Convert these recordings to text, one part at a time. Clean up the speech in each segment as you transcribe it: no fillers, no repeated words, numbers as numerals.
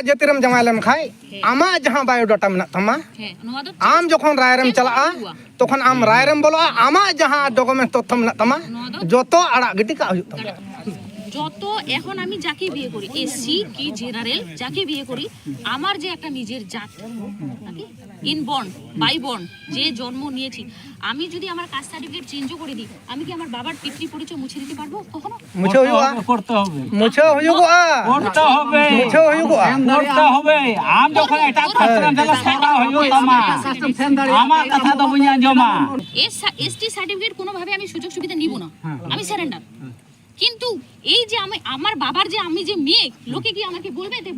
जतिरम जमा लेम खाय आमा जहां बायोडाटा मेना तमा आम जखन रायरम चला तखन आम रायरम बोला आमा जहां डॉक्यूमेंट तथ्य मेना तमा जतो आड़ा गिटी का हुयु तमा যত এখন আমি যাকে বিয়ে করি এসসি কি জেনারেল যাকে বিয়ে করি আমার যে একটা নিজের জাত নাকি ইনবর্ন বাইবর্ন যে জন্ম নিয়েছি আমি যদি আমার কাস্ট সার্টিফিকেট চেঞ্জও করে দিই আমি কি আমার বাবার পিতৃ পরিচয় মুছে দিতে পারবো কখনো মুছে হুয়ুগা করতে হবে মুছে হুয়ুগা করতে হবে মুছে হুয়ুগা করতে হবে আম যখন এটা খাসরাম জেলা সরা হইও তমা আমার কথা তো বুঝা জমা এসটি সার্টিফিকেট কোনো ভাবে আমি সুযোগ সুবিধা নিব না আমি সারেন্ডার কিন্তু এই যে আমি আমার বাবার যে আমি যে মেয়ে লোকে কি আমাকে বলবে যে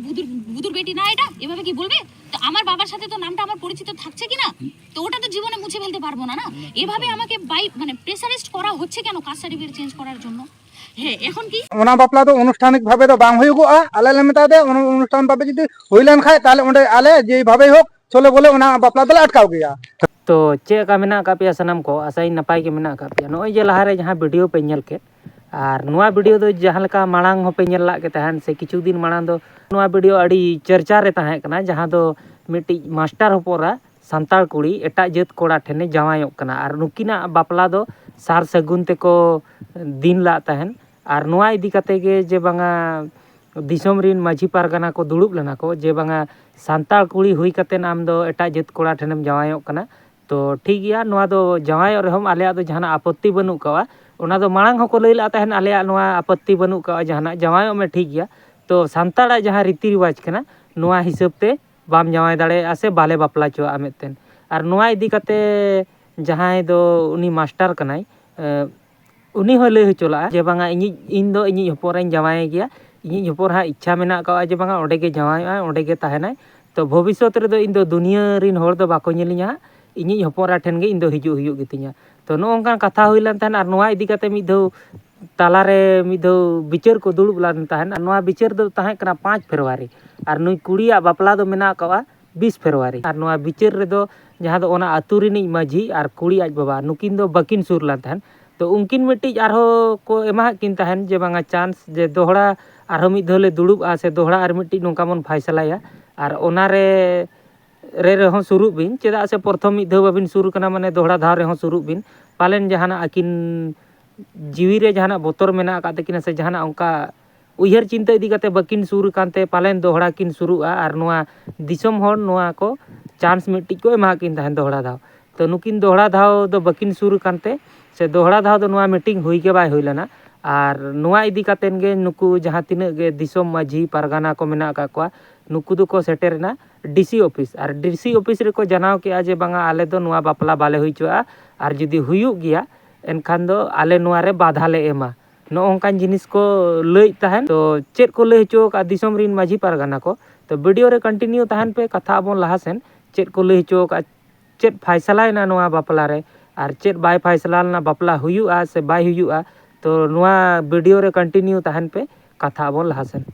বুদুর বেটি না এটা এভাবে কি বলবে তো আমার বাবার সাথে তো নামটা আমার পরিচিত থাকছে কিনা তো ওটা তো জীবনে মুছে ফেলতে পারবো না না এভাবে আমাকে মানে প্রেসারাইজড করা হচ্ছে কেন কাস্ট সার্টিফিকেট চেঞ্জ করার জন্য হ্যাঁ এখন কি ওনা বাপলা তো আনুষ্ঠানিক ভাবে তো বাং হইগোয়া আলে লেমতা দে অনুষ্ঠান ভাবে যদি হইলেন খায় তাহলে ওন্ডে আলে যে ভাবে হোক চলে বলে ওনা বাপলা দলে আটকাও গিয়া तो चे का मेना का पिया सनम को आसाई नपाई के मेना का पिया नोय जे लहारे जहां वीडियो पे नेल के और नुआ वीडियो दो जहां लका मांग हो पे नेल ला के तहन से किछु दिन मांग दो नुआ वीडियो अड़ी चर्चा रे तहे कना जहां दो मिटी मास्टर होपोरा संताल कुड़ी एटा जेत कोड़ा ठेने जावायो कना और नुकिना बापला दो सार सगुन ते को दिन ला तहन और नुआ इदी कते के जे बांगा दिसोम रिन माझी पारगाना को दुड़ुब लेना को जे बांगा संताल कुड़ी हुई कते नाम दो एटा जेत कोड़ा ठेनेम जावायो कना तो ठीक गया नोआ दो जवायो रहम आलेया दो जहाना आपत्ति बनु कवा ओना दो मांग हको लैला तहन आलेया नोआ आपत्ति बनु कवा जहाना जवायो में ठीक गया तो सांताड़ा जहां रीति रिवाज कना नोआ हिसाब ते बाम जवाय दाड़े आसे बाले बापला चोआ मेतेन और नोआ इदी कते जहां दो उनी मास्टर कनाय उनी हो लय होचला जे बांगा इन दो इनी हपोराइन जवाय गया इनी हपोर हा इच्छा मेना कवा जे बांगा ओडे के जवाय ओडे के ताहेनाय तो भविष्यत रे दो इन दो दुनिया रिन होर दो बाको नेलिया इनी हपोरा ठेन गे इन दो हिजु हुयु गितिया तो नोंका कथा हुइलन तहन और नोआ इदी कते मिद दो तालारे मिद दो बिचार को दुड़ुब लान तहन और नोआ बिचार दो तहे कना 5 फरवरी और नुई कुड़िया बापला दो मेना कवा 20 फरवरी और नोआ बिचार रे दो जहां दो ओना आतु रिनी माझी और कुड़ी आज बाबा नुकिन दो बकिन सुर लान तहन तो उनकिन मिट्टी आरो को एमा किन तहन जे बांगा चांस जे दोहरा आरो मिद धोले दुड़ुब आ से दोहरा और मिट्टी नोंका मन फैसलाया और ओनारे रे रहो शुरू बिन चेदा से प्रथम मिद धो बाबिन शुरू कना माने दोहरा धाव रे शुरू बिन पालेन जहाना आकिन जीवी रे जहाना बोतर मेना काते किना से जहाना उनका उयहर चिंता इदी काते बकिन शुरू कानते पालेन दोहरा किन शुरूआ और नोआ दिसम होर नोआ को चांस मिट्टी को एमा किन तहन दोहरा धाव तो नुकिन दोहरा धाव दो बकिन शुरू कानते से दोहरा धाव दो नोआ मीटिंग हुई के बाय होइलना और नोआ इदी कातेन गे नुकु जहां तिना गे दिसम माझी पारगाना को मेना का को नुकु दो को सेटेरना डीसी ऑफिस और डीसी ऑफिस रे को जनाव के जे बांगा आले दो नुआ बापला बाले हुइचुआ और जदी हुयु गया एनखान दो आले नुआ रे बाधा ले एमा नो ओंकान जिनिस को लई तहन तो चेत को लई हचो का दिसम रिन माझी पारगाना को तो वीडियो रे कंटिन्यू तहन पे कथा बन लहासेन चेत को लई हचो का चेत फैसलायना नुआ बापला रे और चेत बाय फैसलाना बापला हुयुआ से बाय हुयुआ तो नुआ वीडियो रे कंटिन्यू तहन पे कथा बन लहासेन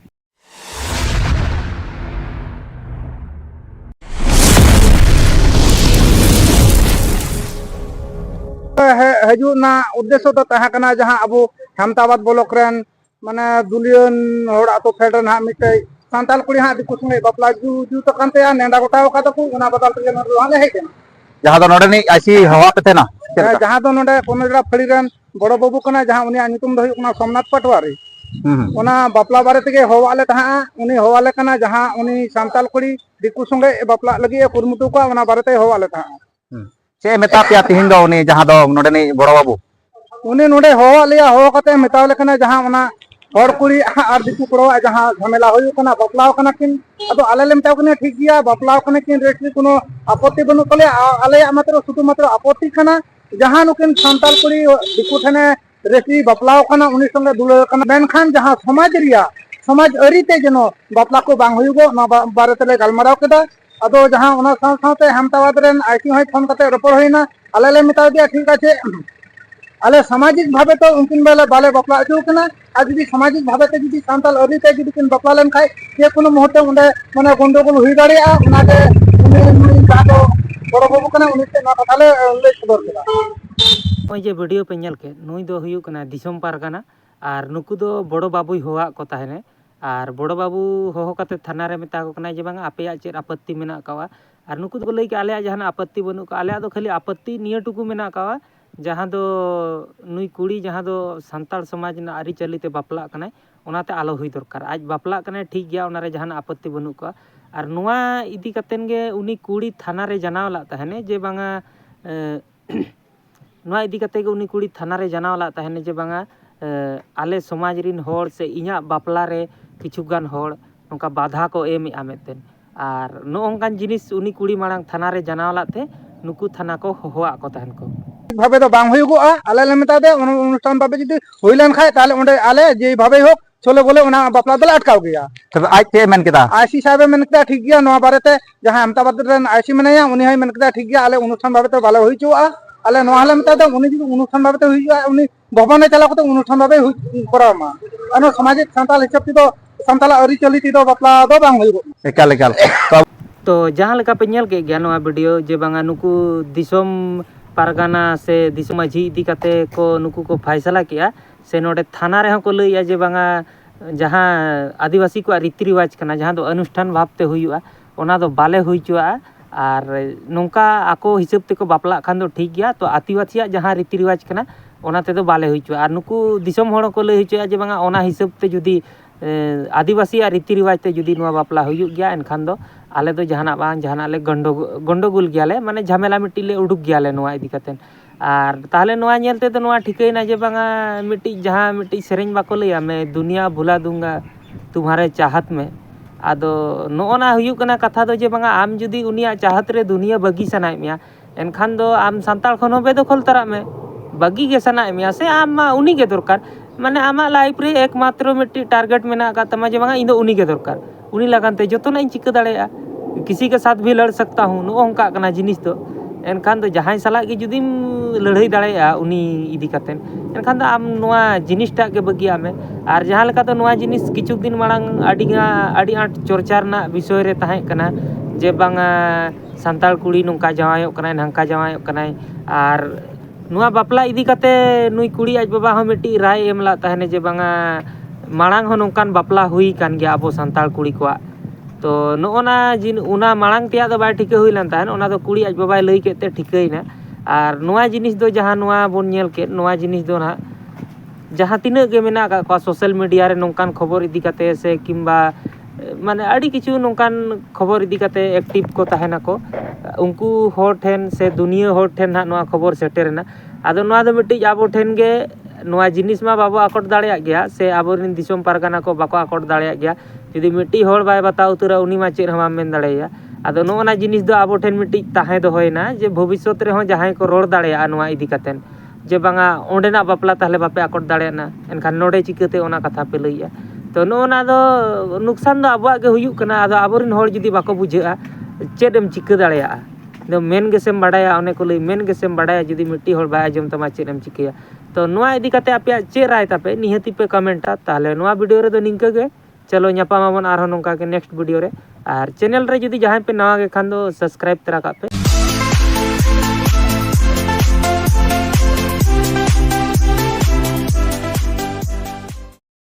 हजूना उद्देश्य तो तहकना जहां अबो हेमताबाद ब्लॉक रेन माने दुलियन होड़ आतो फेडरन हा मिटे सांताल कुड़ी हा दिकु संगे बापला जू तो कांते या नेंडा गोटाव का तो उना बदल ते न हाले हे केना जहां दो नोडे नि आसी हवा पे ना जहां दो नोडे कोनजड़ा फड़ी रेन बड़ो बाबू कना जहां उनी नितुम दो हुकना सोमनाथ पटवारी उना बापला बारे तेगे होवाले तहा उनी होवाले कना जहां उनी सांताल कुड़ी दिकु संगे बापला लगी कुरमुटु को उना बारे ते होवाले तहा चे मेता पिया तिहिन दो उनी जहां दो नोडे नि बड़ो बाबू उनी नोडे होवालिया हो कते मेतावले कना जहां उना हर कुड़ी आर दिकु कोड़ो जहां झमेला होयु कना बापलाव कना किन अदो आले ले मेताव कने ठीक गया बापलाव कने किन रेटली कोनो आपत्ति बनु तले आले मात्र शुधु मात्र आपत्ति कना जहां नुकिन सांताल कुड़ी दिकु ठने रेटली बापलाव कना उनी संगे दुले कना मेनखान जहां समाज अरीते जनो बापला को बांग होयुगो ना बारे तले गलमाराव केदा अदो जहां उना साथे हेमताबाद रेन आईटी होय फोन कते रपड़ होइना आले ले मेताव दिया ठीक आछे आले सामाजिक भावे तो उनकिन बेले बाले बापला अचु कना आज जदी सामाजिक भावे ते जदी सांताल अरीते जदी किन बापला लेन खाय जे कोनो मुहूर्ते उंडे माने गंडगोल हुई दाड़िया उनाते उनी कादो बड़ो बाबू कना उनी ते ना कथाले ले सदर केदा ओय जे वीडियो पे नेल के नुई दो हुयु कना दिसम पारगाना और नुकु दो बड़ो बाबुई होआ को ताहेने ᱟᱨ ᱵᱚᱲᱚ ᱵᱟᱹᱵᱩ ᱦᱚᱦᱚ ᱠᱟᱛᱮ ᱛᱷᱟᱱᱟ ᱨᱮ ᱢᱮᱛᱟ ᱠᱚ ᱠᱟᱱᱟᱭ ᱡᱮ ᱵᱟᱝ ᱟᱯᱮᱭᱟᱜ ᱪᱮᱫ ᱟᱯᱚᱛᱛᱤ ᱢᱮᱱᱟᱜ ᱠᱟᱣᱟ ᱟᱨ ᱱᱩᱠᱩ ᱫᱚᱠᱚ ᱞᱟᱹᱭ ᱠᱮᱜᱼᱟ ᱟᱞᱮᱭᱟᱜ ᱡᱟᱦᱟᱱᱟᱜ ᱟᱯᱚᱛᱛᱤ ᱵᱟᱹᱱᱩᱜ ᱠᱟᱜᱼᱟ ᱟᱞᱮᱭᱟᱜ ᱫᱚ ᱠᱷᱟᱹᱞᱤ ᱟᱯᱚᱛᱛᱤ ᱱᱤᱭᱟᱹ ᱴᱩᱠᱩ ᱢᱮᱱᱟᱜ ᱠᱟᱣᱟ ᱡᱟᱦᱟᱸ ᱫᱚ ᱱᱩᱭ ᱠᱩᱲᱤ ᱡᱟᱦᱟᱸ ᱫᱚ ᱥᱟᱱᱛᱟᱲ ᱥᱚᱢᱟᱡᱽ ᱨᱮᱱᱟᱜ ᱟᱹᱨᱤᱪᱟᱹᱞᱤ ᱛᱮ ᱵᱟᱯᱞᱟᱜ ᱠᱟᱱᱟᱭ ᱚᱱᱟᱛᱮ ᱟᱞᱚ ᱦᱩᱭ ᱫᱚᱨᱠᱟর ᱟᱡ ᱵᱟᱯᱞᱟᱜ ᱠᱟᱱᱟᱭ ᱴᱷᱤᱠ ᱜᱮᱭᱟ ᱚᱱᱟᱨᱮ ᱡᱟᱦᱟᱱᱟᱜ ᱟᱯᱚᱛᱛᱤ ᱵᱟᱹᱱᱩᱜ ᱠᱚᱣᱟ ᱟᱨ ᱱᱚᱣᱟ ᱤᱫᱤ ᱠᱟᱛᱮᱱ ᱜᱮ ᱩᱱᱤ ᱠᱩᱲᱤ ᱛᱷᱟᱱᱟ ᱨᱮ ᱡᱟᱱᱟᱣ ᱞᱟᱜ ᱛᱟᱦᱮᱱᱮ ᱡᱮ ᱵᱟᱝᱟ ᱱᱚᱣᱟ ᱤᱫᱤ ᱠᱟᱛᱮ ᱜᱮ ᱩᱱᱤ ᱠᱩᱲᱤ ᱛᱷᱟᱱᱟ ᱨᱮ ᱡᱟᱱᱟᱣ ᱞᱟᱜ ᱛᱟᱦᱮᱱᱮ ᱡᱮ ᱵᱟᱝᱟ ᱟᱞᱮ ᱥᱚᱢᱟᱡᱽ ᱨᱤᱱ ᱦᱚᱲ ᱥᱮ ᱤᱧᱟᱹᱜ ᱵᱟᱯᱞᱟ ᱨᱮ ᱠᱤᱪᱷᱩᱜᱟᱱ ᱦᱚᱲ ᱱᱚᱝᱠᱟ ᱵᱟᱫᱷᱟ ᱠᱚ ᱮᱢᱮᱜᱼᱟ ᱢᱮᱱᱛᱮ ᱟᱨ ᱱᱚᱜᱼᱚᱝᱠᱟᱱ ᱡᱤᱱᱤᱥ ᱩᱱᱤ ᱠᱩᱲᱤ ᱢᱟᱲᱟᱝ ᱛᱷᱟᱱᱟ ᱨᱮ ᱡᱟᱱᱟᱣ ᱞᱟᱜ ᱛᱮ ᱱᱩᱠᱩ ᱛᱷᱟᱱᱟ ko hohoak ko tahen ko ভাবে তো বাং হইগোয়া আলে লে মেতা দে অনুষ্ঠান ভাবে যদি হইলেন খায় তাহলে ওঁডে আলে যে ভাবে হোক চলে বলে ওনা বাপলা দলে আটকাও গিয়া তবে আজ ᱪᱮᱫ ᱢᱮᱱ ᱠᱮᱫᱟ আইসি সাহেবে মেন কেদা ঠিক গিয়া নোয়া বারেতে যাহা আমতাবাদ রেন আইসি মেনায়া উনি হয় মেন কেদা ঠিক গিয়া আলে অনুষ্ঠান ভাবে তো ভালো হইচুয়া আলে নোয়া হলে মেতা দে উনি যদি অনুষ্ঠান ভাবে তো হইচুয়া উনি ভবনে চালা কত অনুষ্ঠান ভাবে করা মা আনো সামাজিক সান্তাল হিসাব তো সান্তাল আরি চলি তো বাপলা দো বাং হইগো ᱮᱠᱟᱞ ᱮᱠᱟᱞ तो जहाँ लेका पे ñel के गया नोआ वीडियो जे बांगा नुकु दिसोम पारगाना से दिसोम माझी इदी काते को नुकु को फैसला किया से नोडे थाना रे को लइया जे बांगा जहाँ आदिवासी को रीति रिवाज कना जहाँ दो अनुष्ठान भावते हुआ ओना दो बाले हुईचुआ और नोंका आको हिसाब ते को बापला खान दो ठीक गया तो आदिवासिया जहाँ रीति रिवाज कना ओना ते दो बाले हुईचुआ और नुकु दिसोम होड़ को लइ हुईचुआ जे बांगा ओना हिसाब ते जुदी आदिवासी रीति रिवाज ते जुदी नोआ बापला हुई गया एनखान दो आले दो जहाना बांग जहाना ले गंडोगोल गयाले माने झमेला मिट्टी ले उडुक गयाले नोआ इदी कातेन और ताहले नोआ ñelte तो नोआ ठिकैना जे बांगा मिट्टी जहां मिट्टी सेरेंज बाको लैया मैं दुनिया भुला दूंगा तुम्हारे चाहत में आदो नोना हुयुक कना कथा दो जे बांगा आम जुदी उनिया चाहत रे दुनिया बगी सनाय मिया एनखान दो आम सांताल खन बे दखल तरा में बगी के सनाय मिया से आम मा उनी के दरकार माने आमा लाइफ रे एकमात्र मिट्टी टारगेट मेना का तमा जे बांगा इन दो उनी के दरकार उनी लगानते जोतना इन चिका दाड़ेया किसी के साथ भी लड़ सकता हूँ नो अंका कना जिनिस तो एनखान तो जहां सला के जुदी लड़ाई दाड़ेया उनी इदी कातेन एनखान तो आम नोआ जिनिसटा के बगिया में और जहां लेका तो नोआ जिनिस किछु दिन मांग आडी आट चर्चा रना विषय रे ताहे कना जे बांगा सांताल कुड़ी नोंका जावायो कनाय नंका जावायो कनाय और नोआ बापला इदी काते नुई कुड़ी आज बाबा हम मिट्टी राय एमला ताहेने जे बांगा मांग हो नोंकान बापला हुई कान गया अबो सांताल कुड़ी को तो नोना जिन उना मांग तेया दो बाय ठिका हुई लन ताहन ओना दो कुड़ी आज बाबाय लई केते ठिकैना और नोआ जिनिस दो जहां नोआ बोन ñel के नोआ जिनिस दो ना जहां तिना गे मेना का सोशल मीडिया रे नोंकान खबर इदी काते से किंबा माने आडी किछु नोंकान खबर इदी काते एक्टिव को ताहेना को उनको होर ठेन से दुनिया होर ठेन ना नोआ खबर सेटेरना आदो नोआ दो मिट्टी आबो ठेन गे नोआ जिनिस मा बाबो आकट दाड़ेया गया से आबोरिन दिसोम पारगाना को बाको आकट दाड़ेया गया जुदी मिट्टी होड़ बाय बता उतरा उनी मा चेर हमा मेन दाड़ेया आदो नोना जिनिस दो आबो ठेन मिट्टी ताहे दो होयना जे भविष्यत रे हो जहां को रोड दाड़ेया नोआ इदी कातेन जे बांगा ओंडेना बापला ताहले बापे आकट दाड़ेना एनखान नोडे चिकते ओना कथा पे लइया तो नोना दो नुकसान दो आबोआ गे हुयुक कना आदो आबोरिन होड़ जुदी बाको बुझेआ चेदम चिका दाड़ेया दो मेन गेसेम बाड़ाया ओने को लई मेन गेसेम बाड़ाया जुदी मिट्टी होड़ बाय आजम तमा चेदम चिकया तो नोआ इदी काते आपे चे राय तापे निहति पे कमेंटा ताहले नोआ वीडियो रे दो निंका गे चलो ñapamaबon आरो नोंका के नेक्स्ट वीडियो रे और चैनल रे जुदी जहां पे नवा गे खान दो सब्सक्राइब तरा का पे।